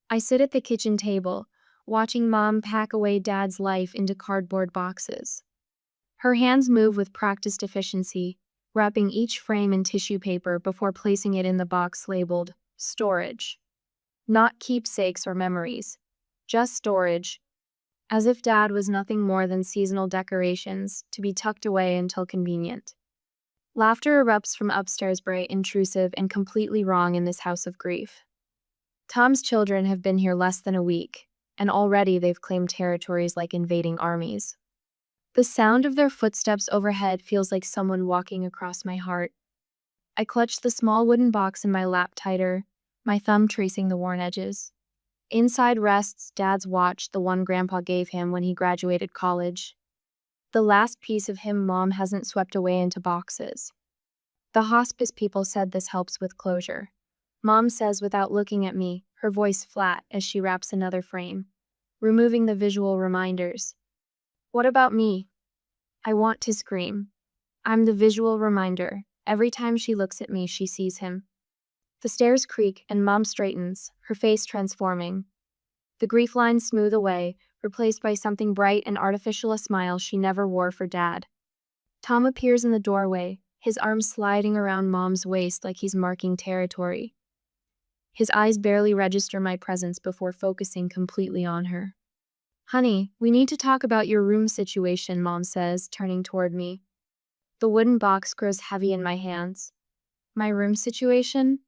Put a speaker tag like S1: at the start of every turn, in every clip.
S1: I sit at the kitchen table, watching Mom pack away Dad's life into cardboard boxes. Her hands move with practiced efficiency, wrapping each frame in tissue paper before placing it in the box labeled storage. Not keepsakes or memories, just storage, as if Dad was nothing more than seasonal decorations to be tucked away until convenient. Laughter erupts from upstairs, bright, intrusive, and completely wrong in this house of grief. Tom's children have been here less than a week, and already they've claimed territories like invading armies. The sound of their footsteps overhead feels like someone walking across my heart. I clutch the small wooden box in my lap tighter, my thumb tracing the worn edges. Inside rests Dad's watch, the one Grandpa gave him when he graduated college. The last piece of him Mom hasn't swept away into boxes. The hospice people said this helps with closure. Mom says without looking at me, her voice flat as she wraps another frame, removing the visual reminders. What about me? I want to scream. I'm the visual reminder. Every time she looks at me, she sees him. The stairs creak and Mom straightens, her face transforming. The grief lines smooth away, replaced by something bright and artificial, a smile she never wore for Dad. Tom appears in the doorway, his arms sliding around Mom's waist like he's marking territory. His eyes barely register my presence before focusing completely on her. Honey, we need to talk about your room situation, Mom says, turning toward me. The wooden box grows heavy in my hands. My room situation?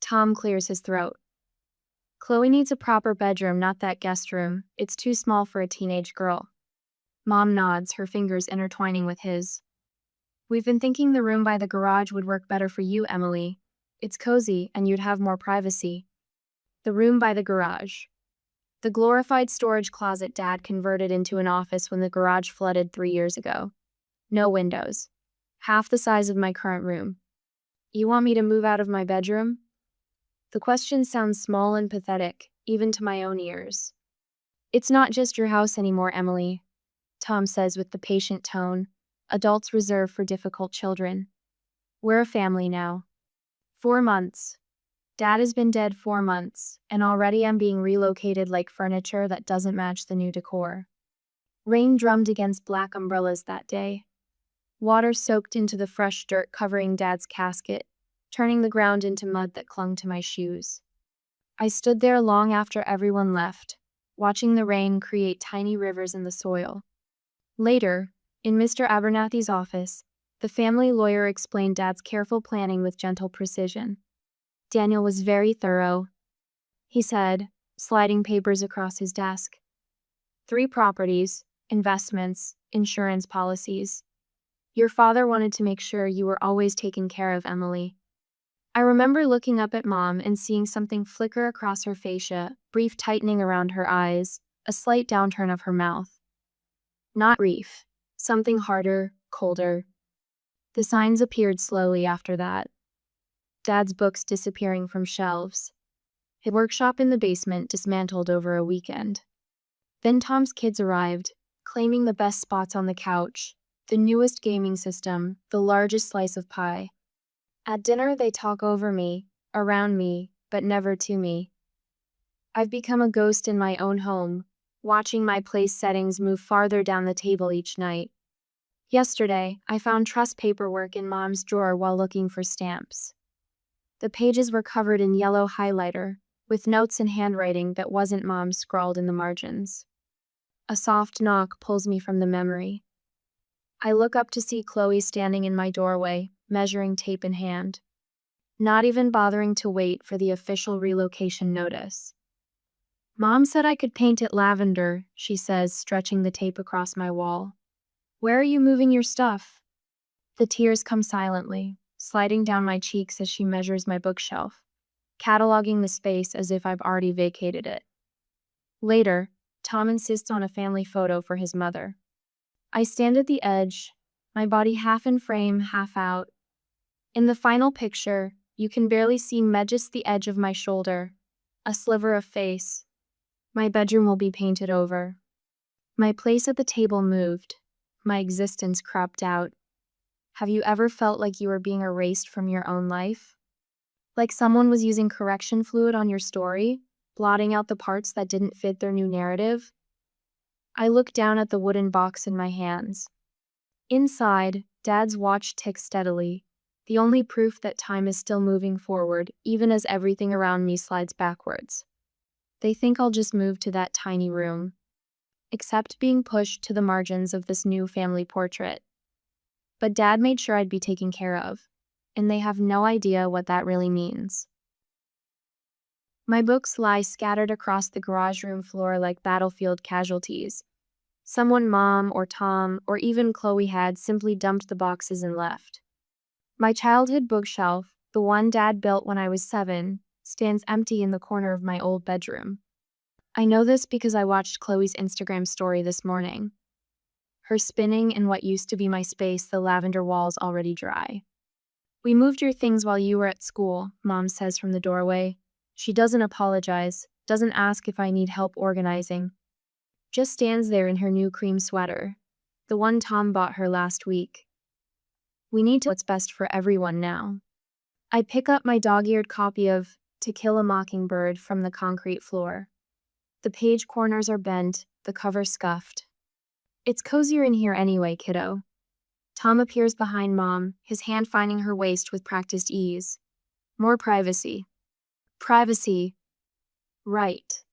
S1: Tom clears his throat. Chloe needs a proper bedroom, not that guest room. It's too small for a teenage girl. Mom nods, her fingers intertwining with his. We've been thinking the room by the garage would work better for you, Emily. It's cozy, and you'd have more privacy. The room by the garage. The glorified storage closet Dad converted into an office when the garage flooded 3 years ago. No windows. Half the size of my current room. You want me to move out of my bedroom? The question sounds small and pathetic, even to my own ears. It's not just your house anymore, Emily, Tom says with the patient tone adults reserve for difficult children. We're a family now. 4 months. Dad has been dead 4 months, and already I'm being relocated like furniture that doesn't match the new decor. Rain drummed against black umbrellas that day. Water soaked into the fresh dirt covering Dad's casket, turning the ground into mud that clung to my shoes. I stood there long after everyone left, watching the rain create tiny rivers in the soil. Later, in Mr. Abernathy's office, the family lawyer explained Dad's careful planning with gentle precision. Daniel was very thorough, he said, sliding papers across his desk. 3 properties, investments, insurance policies. Your father wanted to make sure you were always taken care of, Emily. I remember looking up at Mom and seeing something flicker across her fascia, brief tightening around her eyes, a slight downturn of her mouth. Not grief, something harder, colder. The signs appeared slowly after that. Dad's books disappearing from shelves. His workshop in the basement dismantled over a weekend. Then Tom's kids arrived, claiming the best spots on the couch, the newest gaming system, the largest slice of pie. At dinner, they talk over me, around me, but never to me. I've become a ghost in my own home, watching my place settings move farther down the table each night. Yesterday, I found trust paperwork in Mom's drawer while looking for stamps. The pages were covered in yellow highlighter, with notes and handwriting that wasn't Mom's scrawled in the margins. A soft knock pulls me from the memory. I look up to see Chloe standing in my doorway, measuring tape in hand, not even bothering to wait for the official relocation notice. Mom said I could paint it lavender, she says, stretching the tape across my wall. Where are you moving your stuff? The tears come silently, sliding down my cheeks as she measures my bookshelf, cataloging the space as if I've already vacated it. Later, Tom insists on a family photo for his mother. I stand at the edge, my body half in frame, half out. In the final picture, you can barely see just the edge of my shoulder, a sliver of face. My bedroom will be painted over. My place at the table moved. My existence cropped out. Have you ever felt like you were being erased from your own life? Like someone was using correction fluid on your story? blotting out the parts that didn't fit their new narrative. I look down at the wooden box in my hands. Inside, Dad's watch ticks steadily, the only proof that time is still moving forward, even as everything around me slides backwards. They think I'll just move to that tiny room, except being pushed to the margins of this new family portrait. But Dad made sure I'd be taken care of, and they have no idea what that really means. My books lie scattered across the garage room floor like battlefield casualties. Someone Mom or Tom or even Chloe had simply dumped the boxes and left. My childhood bookshelf, the one Dad built when I was 7, stands empty in the corner of my old bedroom. I know this because I watched Chloe's Instagram story this morning. Her spinning in what used to be my space, the lavender walls already dry. "We moved your things while you were at school," Mom says from the doorway. She doesn't apologize, doesn't ask if I need help organizing. Just stands there in her new cream sweater, the one Tom bought her last week. We need to do what's best for everyone now. I pick up my dog-eared copy of To Kill a Mockingbird from the concrete floor. The page corners are bent, the cover scuffed. "It's cozier in here anyway, kiddo." Tom appears behind Mom, his hand finding her waist with practiced ease. More privacy. Privacy. Right.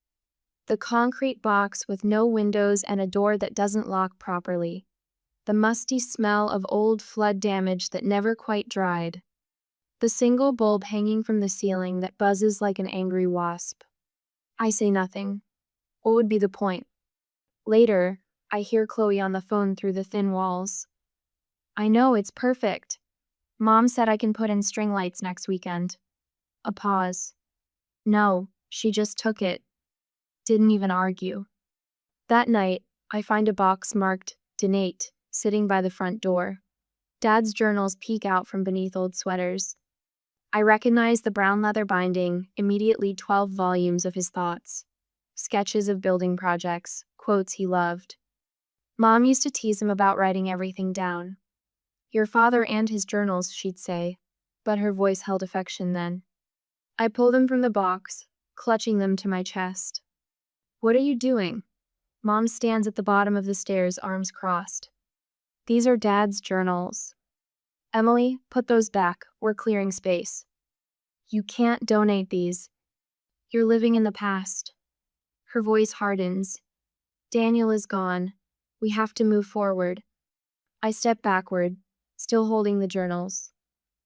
S1: The concrete box with no windows and a door that doesn't lock properly. The musty smell of old flood damage that never quite dried. The single bulb hanging from the ceiling that buzzes like an angry wasp. I say nothing. What would be the point? Later, I hear Chloe on the phone through the thin walls. "I know, it's perfect. Mom said I can put in string lights next weekend." A pause. "No, she just took it. Didn't even argue." That night, I find a box marked Donate sitting by the front door. Dad's journals peek out from beneath old sweaters. I recognize the brown leather binding, immediately 12 volumes of his thoughts. Sketches of building projects, quotes he loved. Mom used to tease him about writing everything down. "Your father and his journals," she'd say, but her voice held affection then. I pull them from the box, clutching them to my chest. "What are you doing?" Mom stands at the bottom of the stairs, arms crossed. "These are Dad's journals." "Emily, put those back. We're clearing space." "You can't donate these. You're living in the past." Her voice hardens. "Daniel is gone. We have to move forward." I step backward, still holding the journals.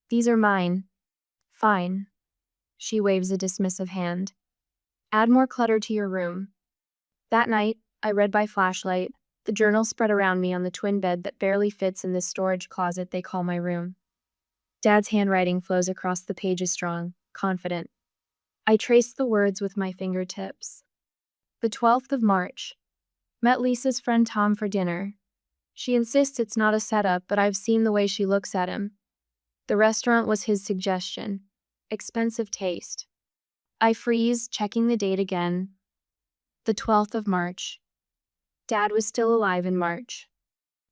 S1: "These are mine." "Fine." She waves a dismissive hand. "Add more clutter to your room." That night, I read by flashlight, the journals spread around me on the twin bed that barely fits in this storage closet they call my room. Dad's handwriting flows across the pages strong, confident. I trace the words with my fingertips. The 12th of March. Met Lisa's friend Tom for dinner. She insists it's not a setup, but I've seen the way she looks at him. The restaurant was his suggestion. Expensive taste. I freeze, checking the date again. The 12th of March. Dad was still alive in March.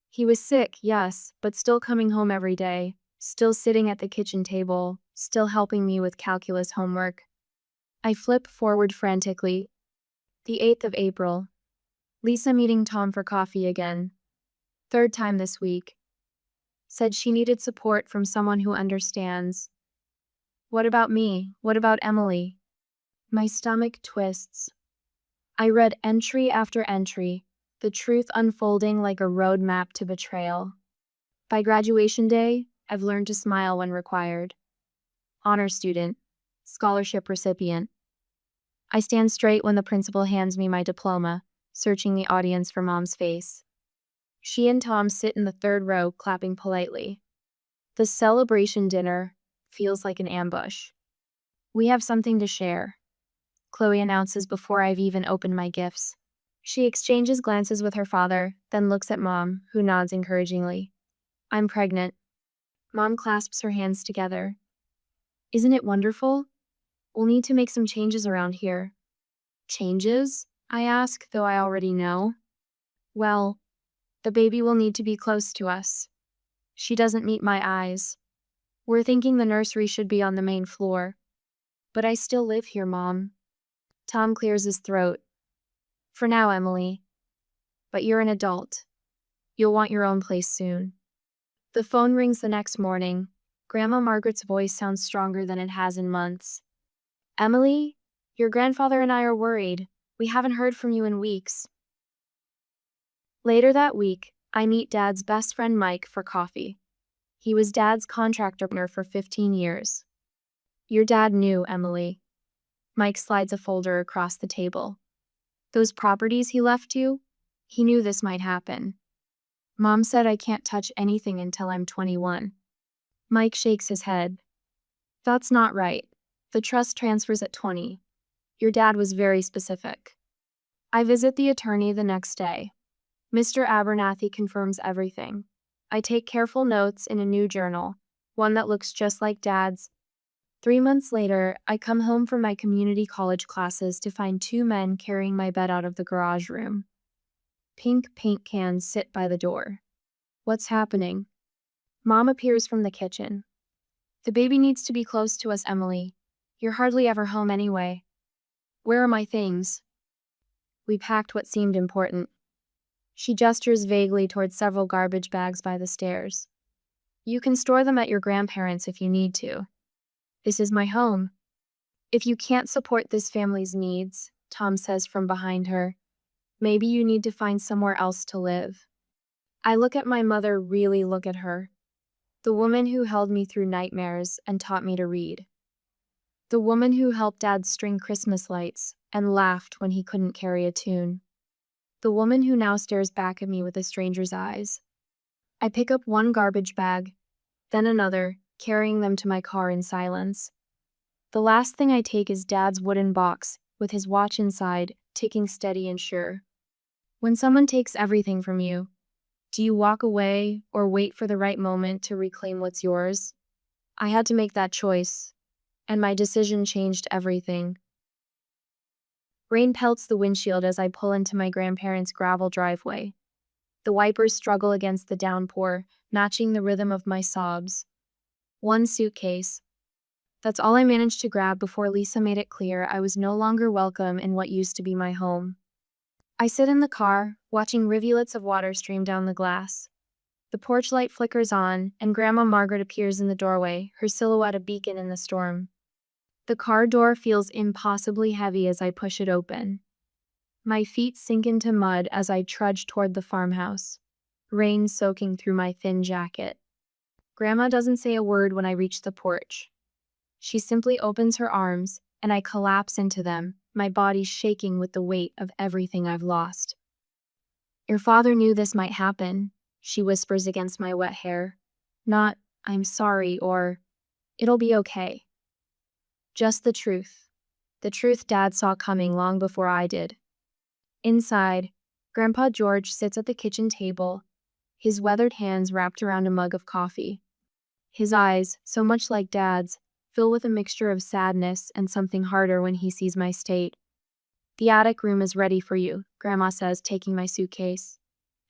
S1: He was sick, yes, but still coming home every day, still sitting at the kitchen table, still helping me with calculus homework. I flip forward frantically. The 8th of April. Lisa meeting Tom for coffee again. 3rd time this week. Said she needed support from someone who understands. What about me? What about Emily? My stomach twists. I read entry after entry, the truth unfolding like a roadmap to betrayal. By graduation day, I've learned to smile when required. Honor student. Scholarship recipient. I stand straight when the principal hands me my diploma, searching the audience for Mom's face. She and Tom sit in the 3rd row, clapping politely. The celebration dinner feels like an ambush. We have something to share, Chloe announces before I've even opened my gifts. She exchanges glances with her father, then looks at Mom, who nods encouragingly. I'm pregnant. Mom clasps her hands together. Isn't it wonderful? We'll need to make some changes around here. Changes? I ask, though I already know. Well, the baby will need to be close to us. She doesn't meet my eyes. We're thinking the nursery should be on the main floor. But I still live here, Mom. Tom clears his throat. For now, Emily. But you're an adult. You'll want your own place soon. The phone rings the next morning. Grandma Margaret's voice sounds stronger than it has in months. Emily, your grandfather and I are worried. We haven't heard from you in weeks. Later that week, I meet Dad's best friend Mike for coffee. He was Dad's contractor partner for 15 years. Your dad knew, Emily. Mike slides a folder across the table. Those properties he left you? He knew this might happen. Mom said I can't touch anything until I'm 21. Mike shakes his head. That's not right. The trust transfers at 20. Your dad was very specific. I visit the attorney the next day. Mr. Abernathy confirms everything. I take careful notes in a new journal, one that looks just like Dad's. 3 months later, I come home from my community college classes to find 2 men carrying my bed out of the garage room. Pink paint cans sit by the door. What's happening? Mom appears from the kitchen. The baby needs to be close to us, Emily. You're hardly ever home anyway. Where are my things? We packed what seemed important. She gestures vaguely towards several garbage bags by the stairs. You can store them at your grandparents' if you need to. This is my home. If you can't support this family's needs, Tom says from behind her, maybe you need to find somewhere else to live. I look at my mother, really look at her. The woman who held me through nightmares and taught me to read. The woman who helped Dad string Christmas lights and laughed when he couldn't carry a tune. The woman who now stares back at me with a stranger's eyes. I pick up one garbage bag, then another, carrying them to my car in silence. The last thing I take is Dad's wooden box, with his watch inside, ticking steady and sure. When someone takes everything from you, do you walk away or wait for the right moment to reclaim what's yours? I had to make that choice, and my decision changed everything. Rain pelts the windshield as I pull into my grandparents' gravel driveway. The wipers struggle against the downpour, matching the rhythm of my sobs. One suitcase. That's all I managed to grab before Lisa made it clear I was no longer welcome in what used to be my home. I sit in the car, watching rivulets of water stream down the glass. The porch light flickers on, and Grandma Margaret appears in the doorway, her silhouette a beacon in the storm. The car door feels impossibly heavy as I push it open. My feet sink into mud as I trudge toward the farmhouse, rain soaking through my thin jacket. Grandma doesn't say a word when I reach the porch. She simply opens her arms, and I collapse into them, my body shaking with the weight of everything I've lost. Your father knew this might happen, she whispers against my wet hair. Not, I'm sorry, or, it'll be okay. Just the truth. The truth Dad saw coming long before I did. Inside, Grandpa George sits at the kitchen table, his weathered hands wrapped around a mug of coffee. His eyes, so much like Dad's, fill with a mixture of sadness and something harder when he sees my state. The attic room is ready for you, Grandma says, taking my suitcase.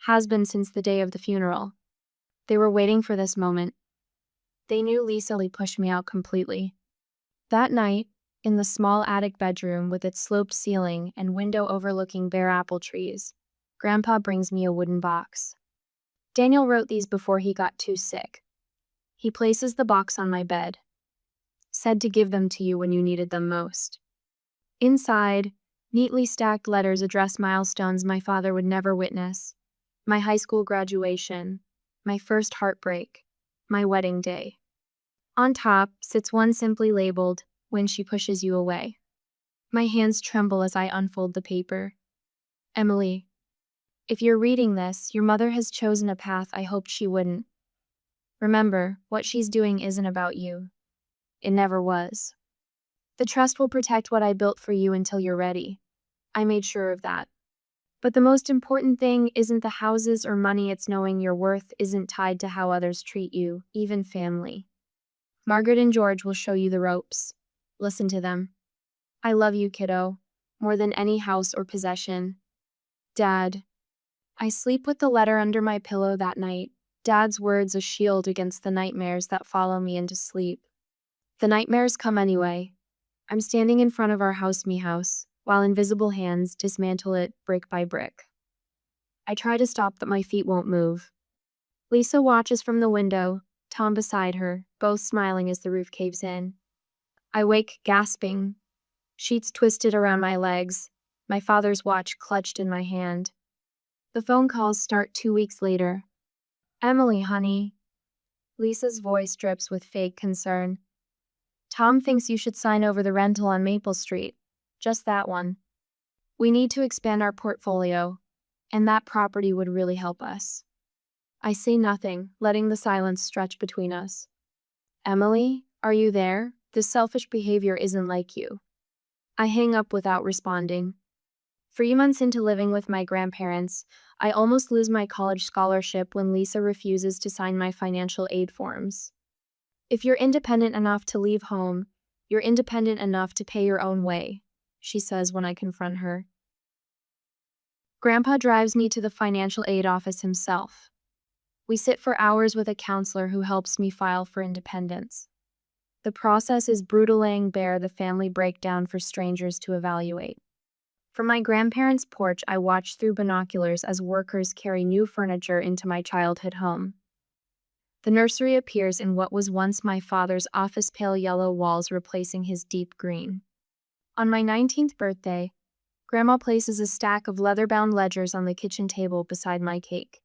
S1: Has been since the day of the funeral. They were waiting for this moment. They knew Lisa pushed me out completely. That night, in the small attic bedroom with its sloped ceiling and window overlooking bare apple trees, Grandpa brings me a wooden box. Daniel wrote these before he got too sick. He places the box on my bed. Said to give them to you when you needed them most. Inside, neatly stacked letters address milestones my father would never witness. My high school graduation, my first heartbreak, my wedding day. On top sits one simply labeled, When She Pushes You Away. My hands tremble as I unfold the paper. Emily, if you're reading this, your mother has chosen a path I hoped she wouldn't. Remember, what she's doing isn't about you. It never was. The trust will protect what I built for you until you're ready. I made sure of that. But the most important thing isn't the houses or money, it's knowing your worth isn't tied to how others treat you, even family. Margaret and George will show you the ropes. Listen to them. I love you, kiddo, more than any house or possession. Dad. I sleep with the letter under my pillow that night, Dad's words a shield against the nightmares that follow me into sleep. The nightmares come anyway. I'm standing in front of our house. while invisible hands dismantle it brick by brick. I try to stop, but my feet won't move. Lisa watches from the window, Tom beside her, both smiling as the roof caves in. I wake, gasping, sheets twisted around my legs, my father's watch clutched in my hand. The phone calls start 2 weeks later. "Emily, honey." Lisa's voice drips with fake concern. "Tom thinks you should sign over the rental on Maple Street. Just that one. We need to expand our portfolio, and that property would really help us." I say nothing, letting the silence stretch between us. "Emily, are you there? This selfish behavior isn't like you." I hang up without responding. 3 months into living with my grandparents, I almost lose my college scholarship when Lisa refuses to sign my financial aid forms. "If you're independent enough to leave home, you're independent enough to pay your own way," she says when I confront her. Grandpa drives me to the financial aid office himself. We sit for hours with a counselor who helps me file for independence. The process is brutal, laying bare the family breakdown for strangers to evaluate. From my grandparents' porch, I watch through binoculars as workers carry new furniture into my childhood home. The nursery appears in what was once my father's office, pale yellow walls replacing his deep green. On my 19th birthday, Grandma places a stack of leather-bound ledgers on the kitchen table beside my cake.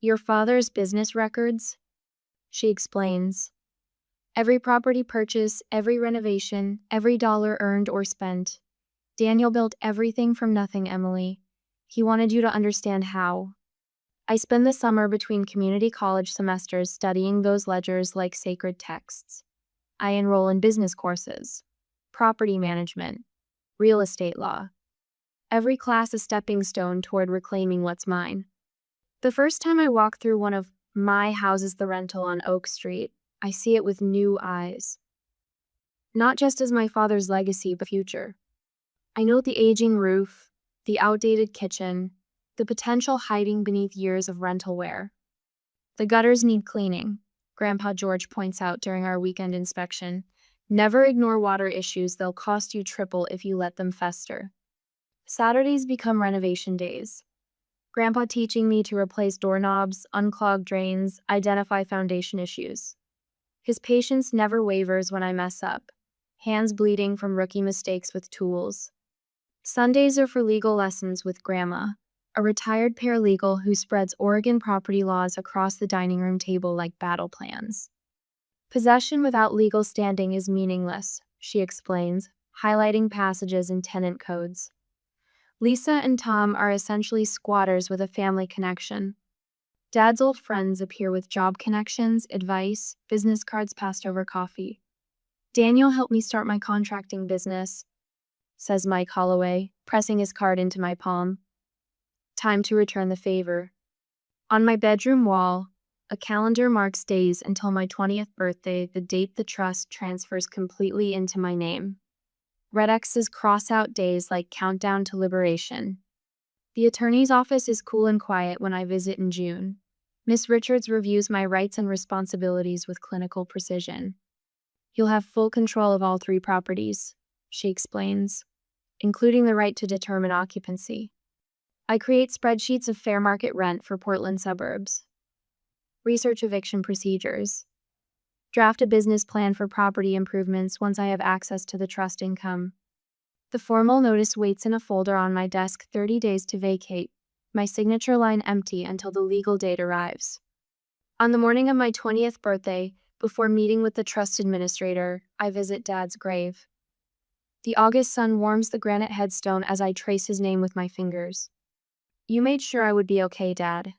S1: "Your father's business records?" she explains. "Every property purchase, every renovation, every dollar earned or spent. Daniel built everything from nothing, Emily. He wanted you to understand how." I spend the summer between community college semesters studying those ledgers like sacred texts. I enroll in business courses, property management, real estate law. Every class a stepping stone toward reclaiming what's mine. The first time I walk through one of my houses, the rental on Oak Street, I see it with new eyes. Not just as my father's legacy, but future. I note the aging roof, the outdated kitchen, the potential hiding beneath years of rental wear. "The gutters need cleaning," Grandpa George points out during our weekend inspection. "Never ignore water issues. They'll cost you triple if you let them fester." Saturdays become renovation days. Grandpa teaching me to replace doorknobs, unclog drains, identify foundation issues. His patience never wavers when I mess up, hands bleeding from rookie mistakes with tools. Sundays are for legal lessons with Grandma, a retired paralegal who spreads Oregon property laws across the dining room table like battle plans. "Possession without legal standing is meaningless," she explains, highlighting passages in tenant codes. Lisa and Tom are essentially squatters with a family connection. Dad's old friends appear with job connections, advice, business cards passed over coffee. "Daniel helped me start my contracting business," says Mike Holloway, pressing his card into my palm. Time to return the favor. On my bedroom wall, a calendar marks days until my 20th birthday, the date the trust transfers completely into my name. Red X's cross out days like countdown to liberation. The attorney's office is cool and quiet when I visit in June. Miss Richards reviews my rights and responsibilities with clinical precision. "You'll have full control of all 3 properties," she explains, "including the right to determine occupancy." I create spreadsheets of fair market rent for Portland suburbs. Research eviction procedures. Draft a business plan for property improvements once I have access to the trust income. The formal notice waits in a folder on my desk, 30 days to vacate, my signature line empty until the legal date arrives. On the morning of my 20th birthday, before meeting with the trust administrator, I visit Dad's grave. The August sun warms the granite headstone as I trace his name with my fingers. "You made sure I would be okay, Dad.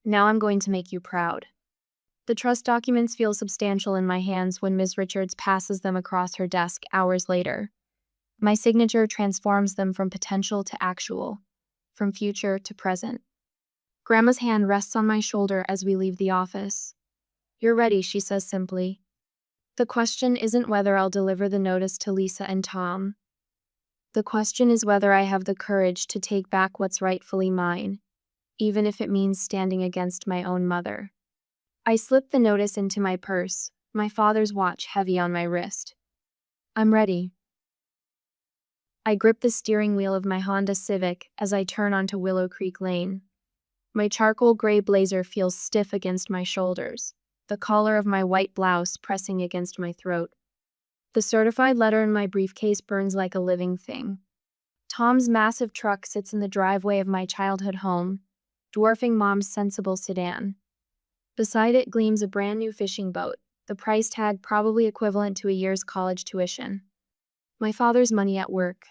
S1: Now I'm going to make you proud." The trust documents feel substantial in my hands when Ms. Richards passes them across her desk hours later. My signature transforms them from potential to actual, from future to present. Grandma's hand rests on my shoulder as we leave the office. "You're ready," she says simply. The question isn't whether I'll deliver the notice to Lisa and Tom. The question is whether I have the courage to take back what's rightfully mine, even if it means standing against my own mother. I slip the notice into my purse, my father's watch heavy on my wrist. I'm ready. I grip the steering wheel of my Honda Civic as I turn onto Willow Creek Lane. My charcoal gray blazer feels stiff against my shoulders, the collar of my white blouse pressing against my throat. The certified letter in my briefcase burns like a living thing. Tom's massive truck sits in the driveway of my childhood home, dwarfing Mom's sensible sedan. Beside it gleams a brand new fishing boat, the price tag probably equivalent to a year's college tuition. My father's money at work.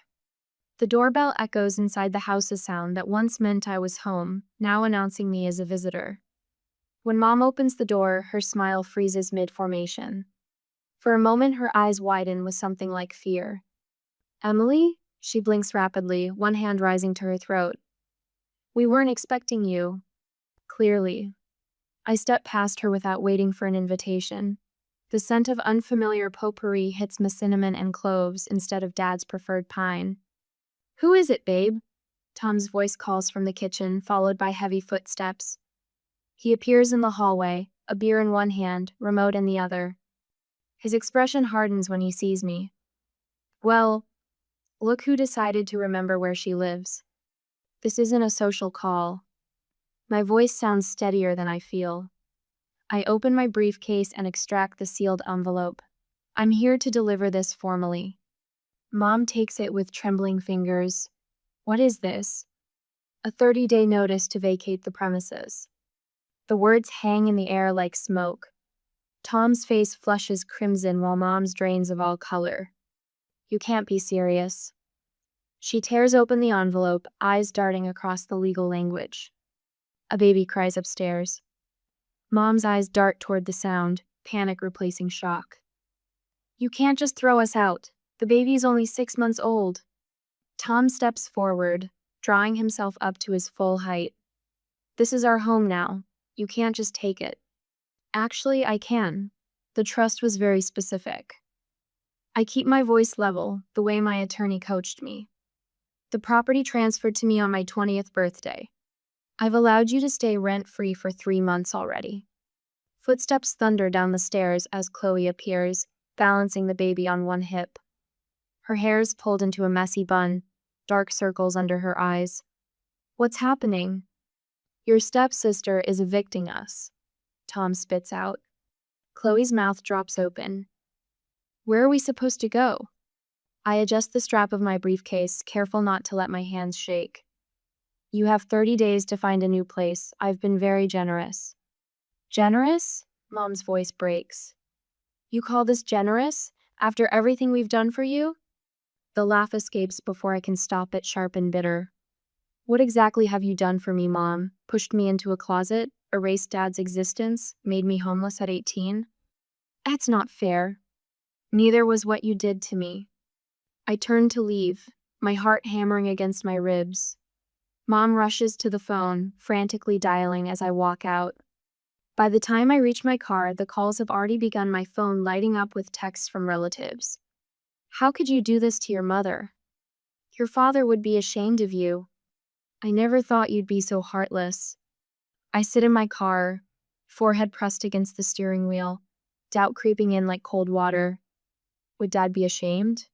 S1: The doorbell echoes inside the house, a sound that once meant I was home, now announcing me as a visitor. When Mom opens the door, her smile freezes mid-formation. For a moment, her eyes widen with something like fear. "Emily?" She blinks rapidly, one hand rising to her throat. "We weren't expecting you." Clearly. I step past her without waiting for an invitation. The scent of unfamiliar potpourri hits me cinnamon and cloves instead of Dad's preferred pine. "Who is it, babe?" Tom's voice calls from the kitchen, followed by heavy footsteps. He appears in the hallway, a beer in one hand, remote in the other. His expression hardens when he sees me. "Well, look who decided to remember where she lives. This isn't a social call." My voice sounds steadier than I feel. I open my briefcase and extract the sealed envelope. "I'm here to deliver this formally." Mom takes it with trembling fingers. "What is this?" "A 30-day notice to vacate the premises." The words hang in the air like smoke. Tom's face flushes crimson while Mom's drains of all color. "You can't be serious." She tears open the envelope, eyes darting across the legal language. A baby cries upstairs. Mom's eyes dart toward the sound, panic replacing shock. "You can't just throw us out. The baby's only 6 months old." Tom steps forward, drawing himself up to his full height. "This is our home now. You can't just take it." "Actually, I can." The trust was very specific. I keep my voice level, the way my attorney coached me. "The property transferred to me on my 20th birthday. I've allowed you to stay rent-free for 3 months already." Footsteps thunder down the stairs as Chloe appears, balancing the baby on one hip. Her hair is pulled into a messy bun, dark circles under her eyes. "What's happening?" "Your stepsister is evicting us," Tom spits out. Chloe's mouth drops open. "Where are we supposed to go?" I adjust the strap of my briefcase, careful not to let my hands shake. "You have 30 days to find a new place. I've been very generous." "Generous?" Mom's voice breaks. "You call this generous? After everything we've done for you?" The laugh escapes before I can stop it, sharp and bitter. "What exactly have you done for me, Mom? Pushed me into a closet? Erased Dad's existence? Made me homeless at 18? That's not fair. Neither was what you did to me." I turn to leave, my heart hammering against my ribs. Mom rushes to the phone, frantically dialing as I walk out. By the time I reach my car, the calls have already begun, my phone lighting up with texts from relatives. "How could you do this to your mother? Your father would be ashamed of you. I never thought you'd be so heartless." I sit in my car, forehead pressed against the steering wheel, doubt creeping in like cold water. Would Dad be ashamed?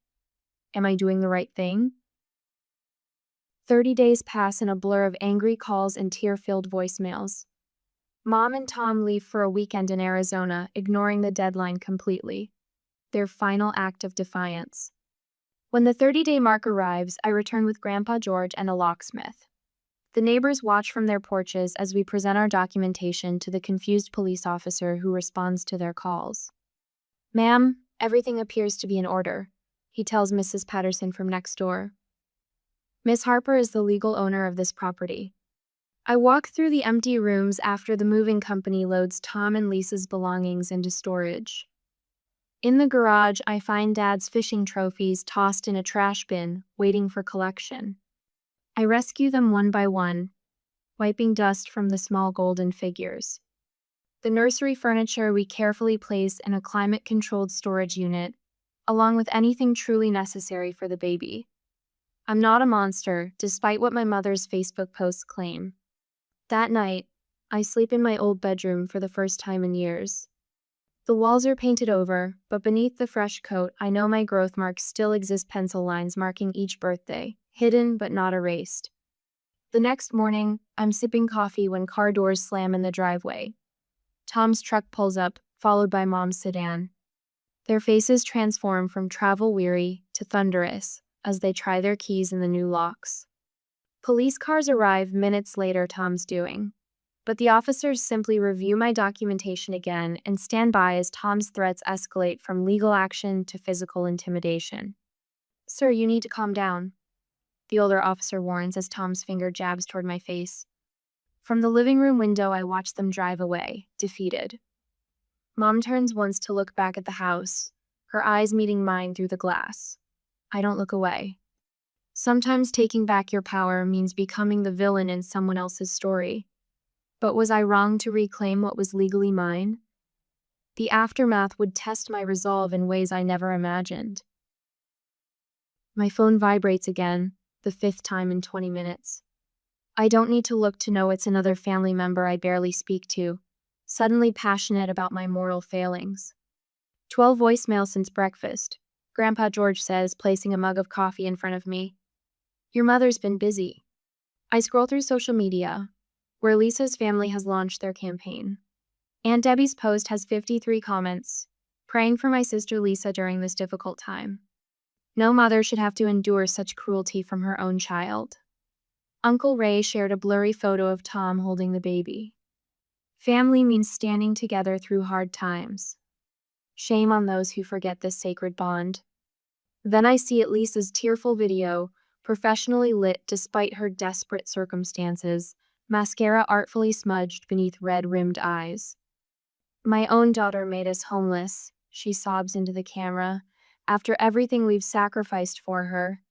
S1: Am I doing the right thing? 30 days pass in a blur of angry calls and tear-filled voicemails. Mom and Tom leave for a weekend in Arizona, ignoring the deadline completely. Their final act of defiance. When the 30-day mark arrives, I return with Grandpa George and a locksmith. The neighbors watch from their porches as we present our documentation to the confused police officer who responds to their calls. "Ma'am, everything appears to be in order," he tells Mrs. Patterson from next door. "Miss Harper is the legal owner of this property." I walk through the empty rooms after the moving company loads Tom and Lisa's belongings into storage. In the garage, I find Dad's fishing trophies tossed in a trash bin, waiting for collection. I rescue them one by one, wiping dust from the small golden figures. The nursery furniture we carefully place in a climate-controlled storage unit, along with anything truly necessary for the baby. I'm not a monster, despite what my mother's Facebook posts claim. That night, I sleep in my old bedroom for the first time in years. The walls are painted over, but beneath the fresh coat, I know my growth marks still exist, pencil lines marking each birthday, hidden but not erased. The next morning, I'm sipping coffee when car doors slam in the driveway. Tom's truck pulls up, followed by Mom's sedan. Their faces transform from travel-weary to thunderous as they try their keys in the new locks. Police cars arrive minutes later, Tom's doing. But the officers simply review my documentation again and stand by as Tom's threats escalate from legal action to physical intimidation. "Sir, you need to calm down," the older officer warns as Tom's finger jabs toward my face. From the living room window, I watch them drive away, defeated. Mom turns once to look back at the house, her eyes meeting mine through the glass. I don't look away. Sometimes taking back your power means becoming the villain in someone else's story. But was I wrong to reclaim what was legally mine? The aftermath would test my resolve in ways I never imagined. My phone vibrates again, the 5th time in 20 minutes. I don't need to look to know it's another family member I barely speak to, suddenly passionate about my moral failings. 12 voicemails since breakfast, Grandpa George says, placing a mug of coffee in front of me. "Your mother's been busy." I scroll through social media, where Lisa's family has launched their campaign. Aunt Debbie's post has 53 comments, praying for my sister Lisa during this difficult time. No mother should have to endure such cruelty from her own child. Uncle Ray shared a blurry photo of Tom holding the baby. Family means standing together through hard times. Shame on those who forget this sacred bond. Then I see Lisa's tearful video, professionally lit despite her desperate circumstances, mascara artfully smudged beneath red-rimmed eyes. "My own daughter made us homeless," she sobs into the camera, "after everything we've sacrificed for her."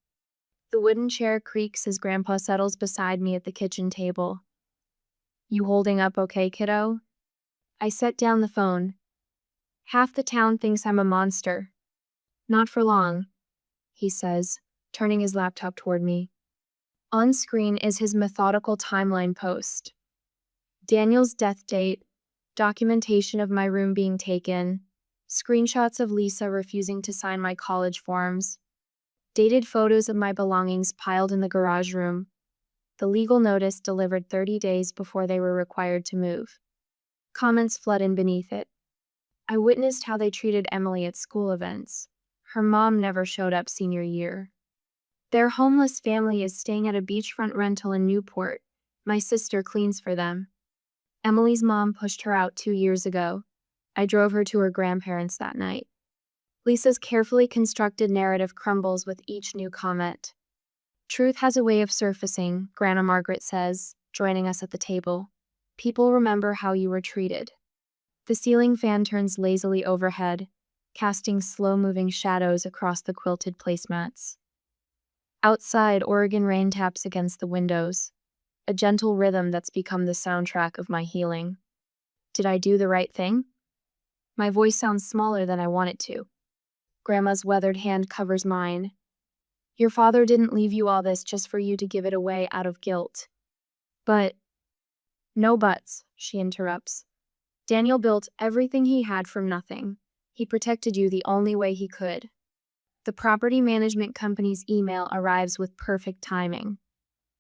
S1: The wooden chair creaks as Grandpa settles beside me at the kitchen table. "You holding up okay, kiddo?" I set down the phone. "Half the town thinks I'm a monster." "Not for long," he says, turning his laptop toward me. On screen is his methodical timeline post. Daniel's death date, documentation of my room being taken, screenshots of Lisa refusing to sign my college forms, dated photos of my belongings piled in the garage room, the legal notice delivered 30 days before they were required to move. Comments flood in beneath it. I witnessed how they treated Emily at school events. Her mom never showed up senior year. Their homeless family is staying at a beachfront rental in Newport. My sister cleans for them. Emily's mom pushed her out 2 years ago. I drove her to her grandparents that night. Lisa's carefully constructed narrative crumbles with each new comment. "Truth has a way of surfacing," Grandma Margaret says, joining us at the table. "People remember how you were treated." The ceiling fan turns lazily overhead, casting slow-moving shadows across the quilted placemats. Outside, Oregon rain taps against the windows, a gentle rhythm that's become the soundtrack of my healing. Did I do the right thing? My voice sounds smaller than I want it to. Grandma's weathered hand covers mine. "Your father didn't leave you all this just for you to give it away out of guilt." "But—" "No buts," she interrupts. "Daniel built everything he had from nothing. He protected you the only way he could." The property management company's email arrives with perfect timing.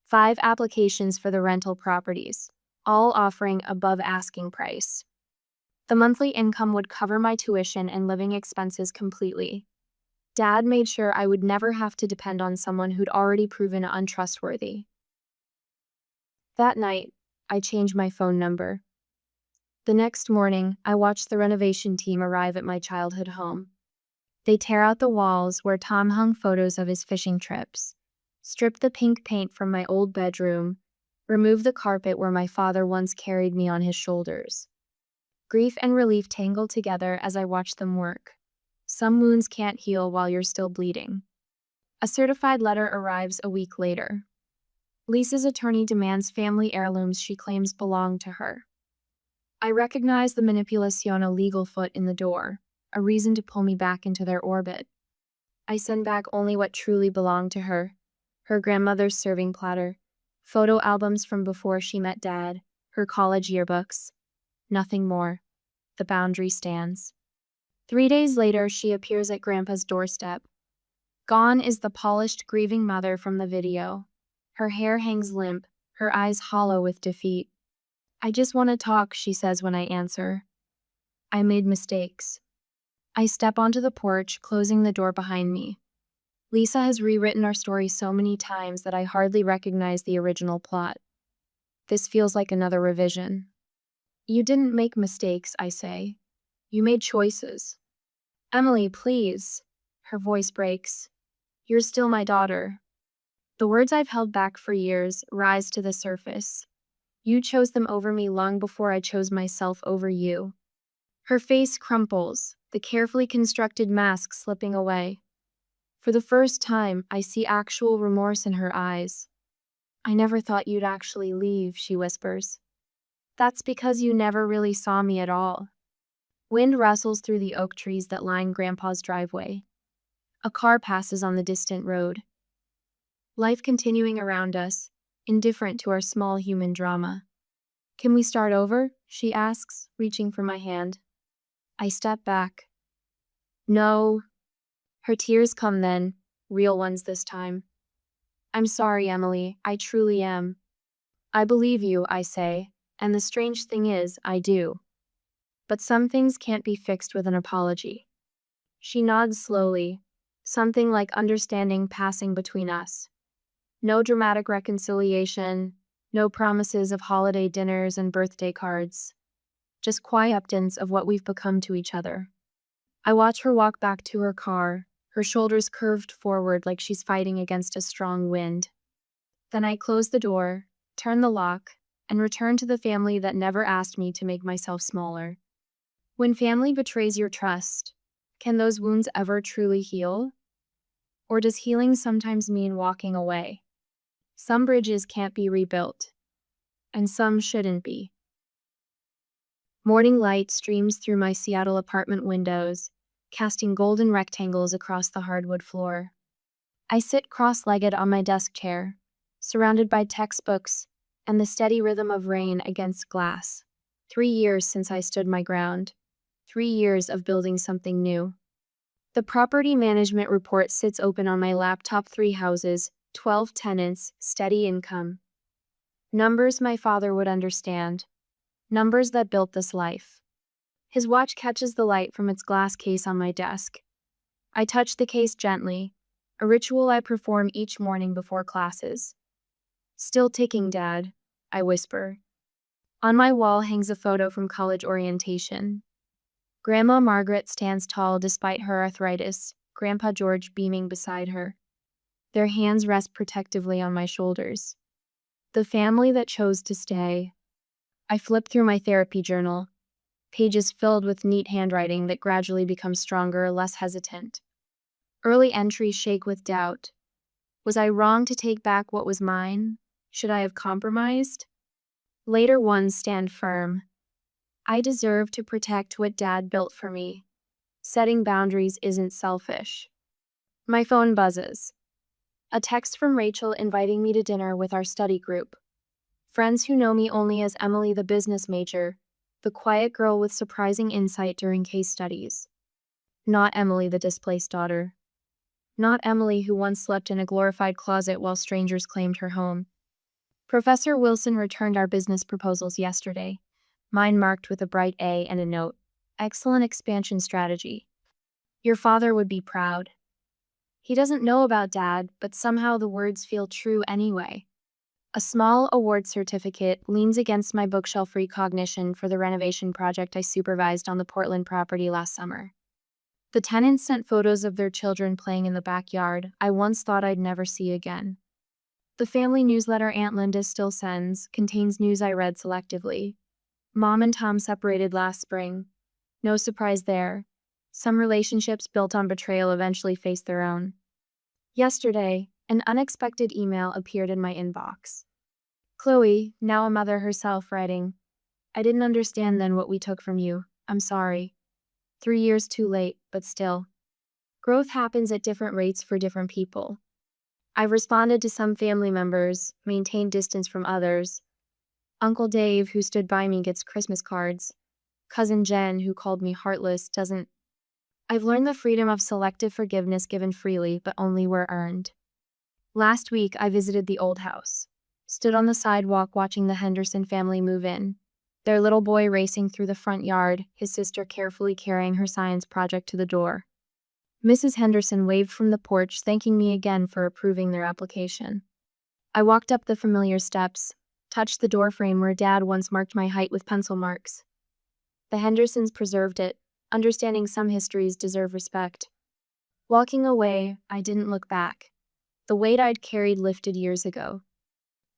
S1: 5 applications for the rental properties, all offering above asking price. The monthly income would cover my tuition and living expenses completely. Dad made sure I would never have to depend on someone who'd already proven untrustworthy. That night, I changed my phone number. The next morning, I watched the renovation team arrive at my childhood home. They tear out the walls where Tom hung photos of his fishing trips, strip the pink paint from my old bedroom, remove the carpet where my father once carried me on his shoulders. Grief and relief tangle together as I watch them work. Some wounds can't heal while you're still bleeding. A certified letter arrives a week later. Lisa's attorney demands family heirlooms she claims belong to her. I recognize the manipulazione legal foot in the door, a reason to pull me back into their orbit. I send back only what truly belonged to her: her grandmother's serving platter, photo albums from before she met Dad, her college yearbooks. Nothing more. The boundary stands. 3 days later, she appears at Grandpa's doorstep. Gone is the polished, grieving mother from the video. Her hair hangs limp, her eyes hollow with defeat. "I just want to talk," she says when I answer. "I made mistakes." I step onto the porch, closing the door behind me. Lisa has rewritten our story so many times that I hardly recognize the original plot. This feels like another revision. "You didn't make mistakes," I say. "You made choices." "Emily, please." Her voice breaks. "You're still my daughter." The words I've held back for years rise to the surface. "You chose them over me long before I chose myself over you." Her face crumples, the carefully constructed mask slipping away. For the first time, I see actual remorse in her eyes. "I never thought you'd actually leave," she whispers. "That's because you never really saw me at all." Wind rustles through the oak trees that line Grandpa's driveway. A car passes on the distant road. Life continuing around us, indifferent to our small human drama. "Can we start over?" she asks, reaching for my hand. I step back. "No." Her tears come then, real ones this time. "I'm sorry, Emily, I truly am." "I believe you," I say, and the strange thing is, I do. But some things can't be fixed with an apology. She nods slowly, something like understanding passing between us. No dramatic reconciliation, no promises of holiday dinners and birthday cards. Just quiet updates of what we've become to each other. I watch her walk back to her car, her shoulders curved forward like she's fighting against a strong wind. Then I close the door, turn the lock, and return to the family that never asked me to make myself smaller. When family betrays your trust, can those wounds ever truly heal? Or does healing sometimes mean walking away? Some bridges can't be rebuilt, and some shouldn't be. Morning light streams through my Seattle apartment windows, casting golden rectangles across the hardwood floor. I sit cross-legged on my desk chair, surrounded by textbooks and the steady rhythm of rain against glass. 3 years since I stood my ground. 3 years of building something new. The property management report sits open on my laptop. 3 houses, 12 tenants, steady income. Numbers my father would understand. Numbers that built this life. His watch catches the light from its glass case on my desk. I touch the case gently, a ritual I perform each morning before classes. "Still ticking, Dad," I whisper. On my wall hangs a photo from college orientation. Grandma Margaret stands tall despite her arthritis, Grandpa George beaming beside her. Their hands rest protectively on my shoulders. The family that chose to stay. I flip through my therapy journal, pages filled with neat handwriting that gradually becomes stronger, less hesitant. Early entries shake with doubt. Was I wrong to take back what was mine? Should I have compromised? Later ones stand firm. I deserve to protect what Dad built for me. Setting boundaries isn't selfish. My phone buzzes. A text from Rachel inviting me to dinner with our study group. Friends who know me only as Emily the business major, the quiet girl with surprising insight during case studies. Not Emily the displaced daughter. Not Emily who once slept in a glorified closet while strangers claimed her home. Professor Wilson returned our business proposals yesterday, mine marked with a bright A and a note. "Excellent expansion strategy. Your father would be proud." He doesn't know about Dad, but somehow the words feel true anyway. A small award certificate leans against my bookshelf recognition for the renovation project I supervised on the Portland property last summer. The tenants sent photos of their children playing in the backyard I once thought I'd never see again. The family newsletter Aunt Linda still sends contains news I read selectively. Mom and Tom separated last spring. No surprise there. Some relationships built on betrayal eventually face their own. Yesterday, an unexpected email appeared in my inbox. Chloe, now a mother herself, writing, "I didn't understand then what we took from you. I'm sorry. 3 years too late, but still. Growth happens at different rates for different people. I've responded to some family members, maintained distance from others. Uncle Dave, who stood by me, gets Christmas cards. Cousin Jen, who called me heartless, doesn't. I've learned the freedom of selective forgiveness given freely, but only where earned. Last week, I visited the old house. Stood on the sidewalk watching the Henderson family move in. Their little boy racing through the front yard, his sister carefully carrying her science project to the door. Mrs. Henderson waved from the porch, thanking me again for approving their application. I walked up the familiar steps, touched the doorframe where Dad once marked my height with pencil marks. The Hendersons preserved it, understanding some histories deserve respect. Walking away, I didn't look back. The weight I'd carried lifted years ago.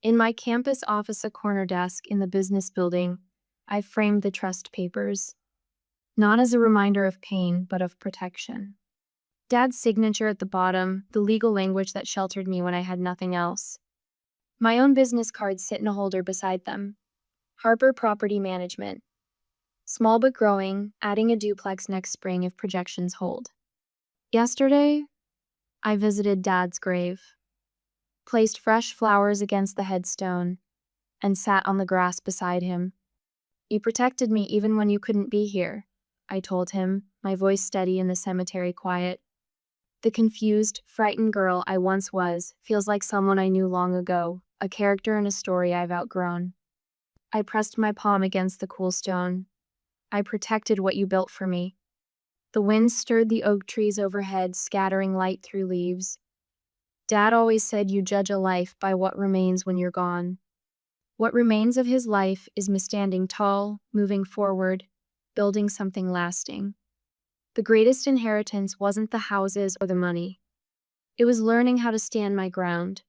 S1: In my campus office, a corner desk in the business building, I framed the trust papers, not as a reminder of pain, but of protection. Dad's signature at the bottom, the legal language that sheltered me when I had nothing else. My own business cards sit in a holder beside them. Harper Property Management. Small but growing, adding a duplex next spring if projections hold. Yesterday, I visited Dad's grave, placed fresh flowers against the headstone, and sat on the grass beside him. "You protected me even when you couldn't be here," I told him, my voice steady in the cemetery quiet. The confused, frightened girl I once was feels like someone I knew long ago, a character in a story I've outgrown. I pressed my palm against the cool stone. "I protected what you built for me." The wind stirred the oak trees overhead, scattering light through leaves. Dad always said you judge a life by what remains when you're gone. What remains of his life is me standing tall, moving forward, building something lasting. The greatest inheritance wasn't the houses or the money. It was learning how to stand my ground.